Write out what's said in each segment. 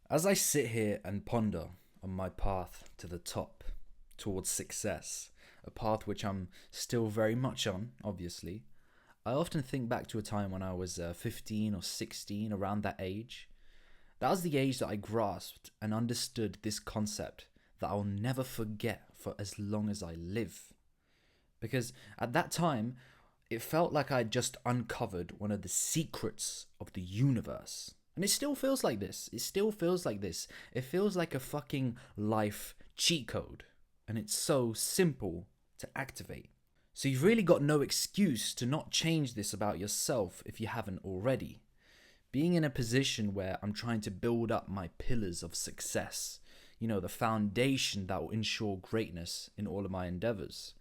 As I sit here and ponder on my path to the top, towards success, a path which I'm still very much on, obviously, I often think back to a time when I was 15 or 16, around that age. That was the age that I grasped and understood this concept that I'll never forget for as long as I live. Because at that time, it felt like I'd just uncovered one of the secrets of the universe. And it still feels like this. It still feels like this. It feels like a fucking life cheat code. And it's so simple to activate. So you've really got no excuse to not change this about yourself if you haven't already. Being in a position where I'm trying to build up my pillars of success, the foundation that will ensure greatness in all of my endeavors.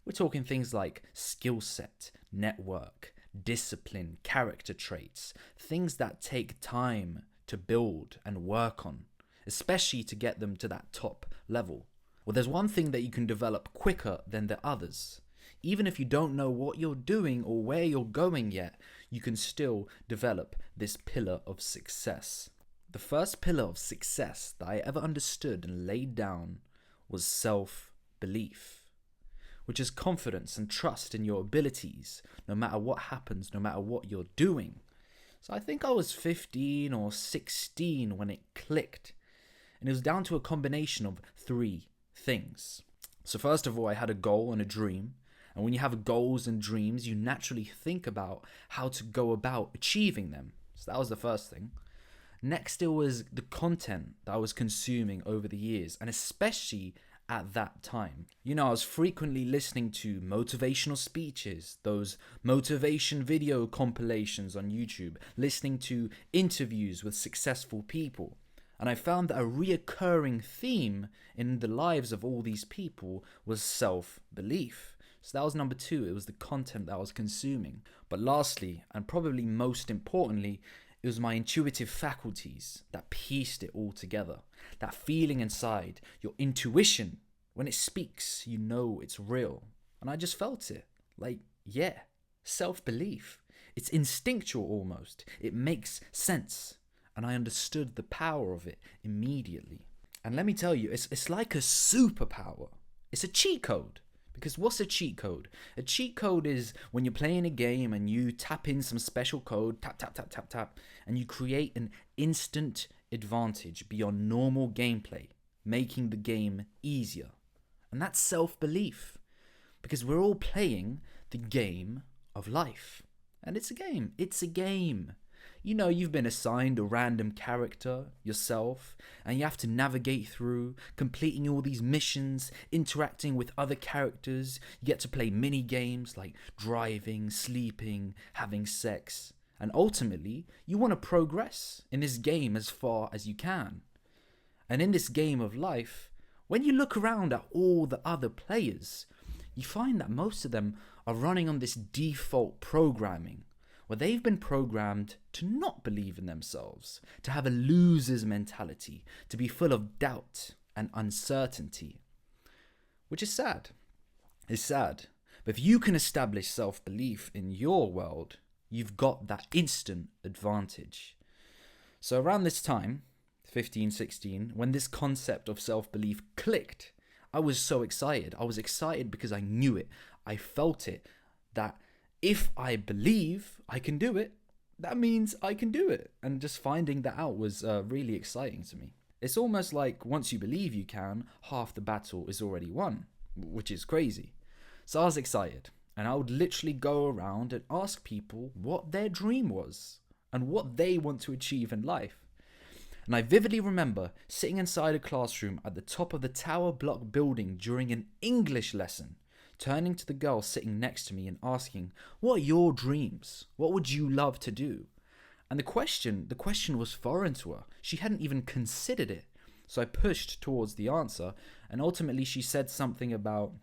We're talking things like skill set, network, discipline, character traits, things that take time to build and work on, especially to get them to that top level. Well, there's one thing that you can develop quicker than the others. Even if you don't know what you're doing or where you're going yet, you can still develop this pillar of success. The first pillar of success that I ever understood and laid down was self-belief, which is confidence and trust in your abilities, no matter what happens, no matter what you're doing. So I think I was 15 or 16 when it clicked. And it was down to a combination of three things. So first of all, I had a goal and a dream. And when you have goals and dreams, you naturally think about how to go about achieving them. So that was the first thing. Next, it was the content that I was consuming over the years, and especially at that time. I was frequently listening to motivational speeches, those motivation video compilations on YouTube, listening to interviews with successful people. And I found that a reoccurring theme in the lives of all these people was self-belief. So that was number two. It was the content that I was consuming. But lastly, and probably most importantly, it was my intuitive faculties that pieced it all together. That feeling inside, your intuition, when it speaks, you know it's real. And I just felt it. Self-belief. It's instinctual almost. It makes sense. And I understood the power of it immediately. And let me tell you, it's like a superpower. It's a cheat code. Because what's a cheat code? A cheat code is when you're playing a game and you tap in some special code, tap, tap, tap, tap, tap, and you create an instant advantage beyond normal gameplay, making the game easier. And that's self-belief. Because we're all playing the game of life. And it's a game. It's a game. You've been assigned a random character yourself, and you have to navigate through, completing all these missions, interacting with other characters. You get to play mini games like driving, sleeping, having sex. And ultimately, you want to progress in this game as far as you can. And in this game of life, when you look around at all the other players, you find that most of them are running on this default programming, where they've been programmed to not believe in themselves, to have a loser's mentality, to be full of doubt and uncertainty. Which is sad. It's sad. But if you can establish self-belief in your world, you've got that instant advantage. So around this time, 15, 16, when this concept of self-belief clicked, I was so excited. I was excited because I knew it. I felt it. That if I believe I can do it, that means I can do it. And just finding that out was really exciting to me. It's almost like once you believe you can, half the battle is already won, which is crazy. So I was excited, and I would literally go around and ask people what their dream was and what they want to achieve in life. And I vividly remember sitting inside a classroom at the top of the tower block building during an English lesson, turning to the girl sitting next to me and asking, "What are your dreams? What would you love to do?" And the question was foreign to her. She hadn't even considered it. So I pushed towards the answer, and ultimately she said something about,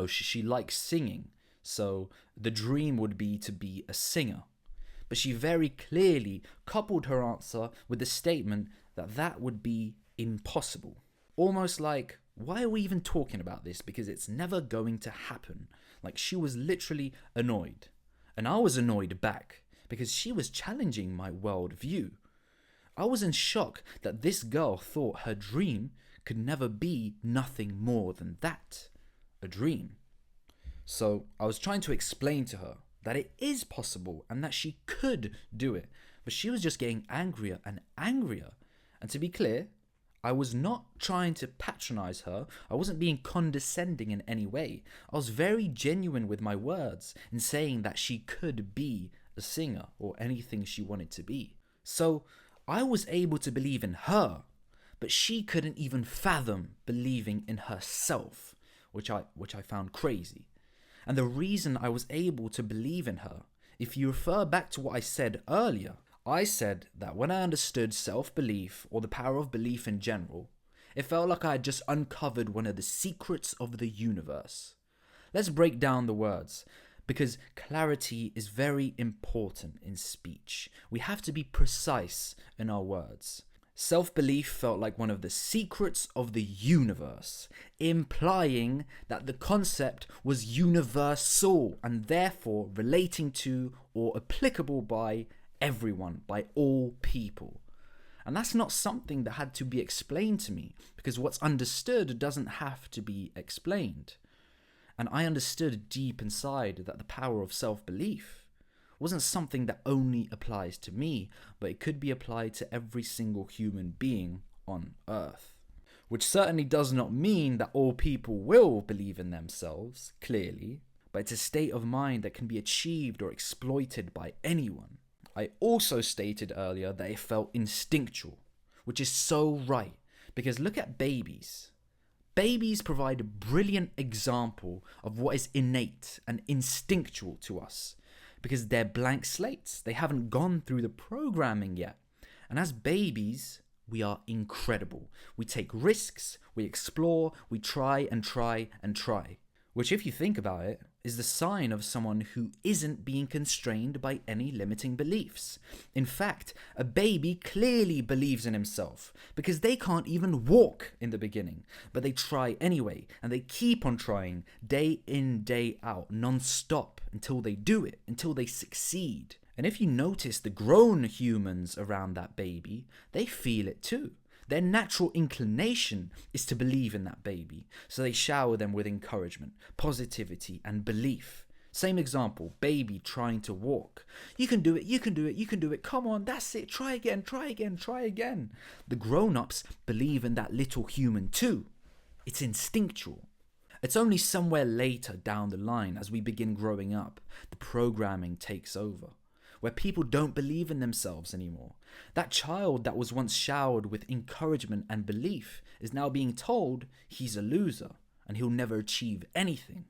she likes singing. So the dream would be to be a singer. But she very clearly coupled her answer with the statement that that would be impossible. Almost like, why are we even talking about this? Because it's never going to happen. Like, she was literally annoyed. And I was annoyed back because she was challenging my worldview. I was in shock that this girl thought her dream could never be nothing more than that, a dream. So I was trying to explain to her that it is possible and that she could do it, but she was just getting angrier and angrier. And to be clear, I was not trying to patronize her. I wasn't being condescending in any way. I was very genuine with my words in saying that she could be a singer or anything she wanted to be. So I was able to believe in her, but she couldn't even fathom believing in herself, which I found crazy. And the reason I was able to believe in her, if you refer back to what I said earlier, I said that when I understood self-belief or the power of belief in general, it felt like I had just uncovered one of the secrets of the universe. Let's break down the words, because clarity is very important in speech. We have to be precise in our words. Self-belief felt like one of the secrets of the universe, implying that the concept was universal and therefore relating to or applicable by everyone, by all people. And that's not something that had to be explained to me, because what's understood doesn't have to be explained. And I understood deep inside that the power of self-belief wasn't something that only applies to me, but it could be applied to every single human being on Earth. Which certainly does not mean that all people will believe in themselves, clearly, but it's a state of mind that can be achieved or exploited by anyone. I also stated earlier that it felt instinctual, which is so right, because look at babies. Babies provide a brilliant example of what is innate and instinctual to us, because they're blank slates. They haven't gone through the programming yet. And as babies, we are incredible. We take risks, we explore, we try and try and try. Which, if you think about it, is the sign of someone who isn't being constrained by any limiting beliefs. In fact, a baby clearly believes in himself because they can't even walk in the beginning, but they try anyway, and they keep on trying day in, day out, non-stop, until they do it, until they succeed. And if you notice the grown humans around that baby, they feel it too. Their natural inclination is to believe in that baby, so they shower them with encouragement, positivity, and belief. Same example, baby trying to walk. You can do it, you can do it, you can do it, come on, that's it, try again, try again, try again. The grown-ups believe in that little human too. It's instinctual. It's only somewhere later down the line, as we begin growing up, the programming takes over, where people don't believe in themselves anymore. That child that was once showered with encouragement and belief is now being told he's a loser and he'll never achieve anything.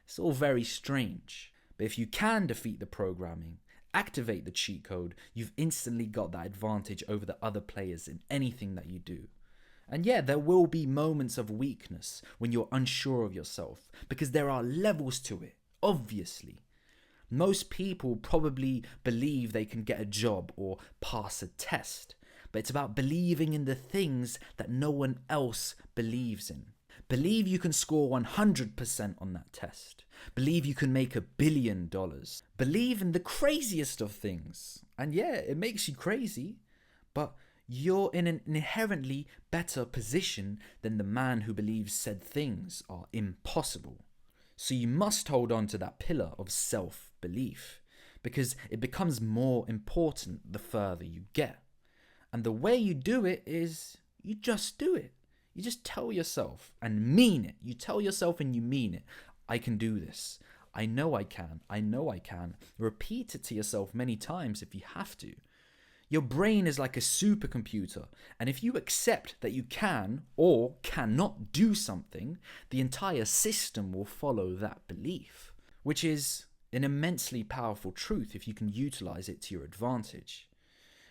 It's all very strange. But if you can defeat the programming, activate the cheat code, you've instantly got that advantage over the other players in anything that you do. And yeah, there will be moments of weakness when you're unsure of yourself, because there are levels to it, obviously. Most people probably believe they can get a job or pass a test, but it's about believing in the things that no one else believes in. Believe you can score 100% on that test. Believe you can make $1 billion. Believe in the craziest of things. And yeah, it makes you crazy, but you're in an inherently better position than the man who believes said things are impossible. So you must hold on to that pillar of self-belief, because it becomes more important the further you get. And the way you do it is you just do it. You just tell yourself and mean it. You tell yourself and you mean it. I can do this. I know I can. I know I can. Repeat it to yourself many times if you have to. Your brain is like a supercomputer, and if you accept that you can or cannot do something, the entire system will follow that belief, which is an immensely powerful truth if you can utilize it to your advantage.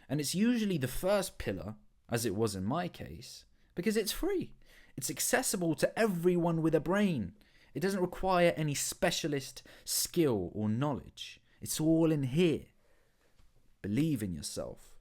And it's usually the first pillar, as it was in my case, because it's free. It's accessible to everyone with a brain. It doesn't require any specialist skill or knowledge. It's all in here. Believe in yourself.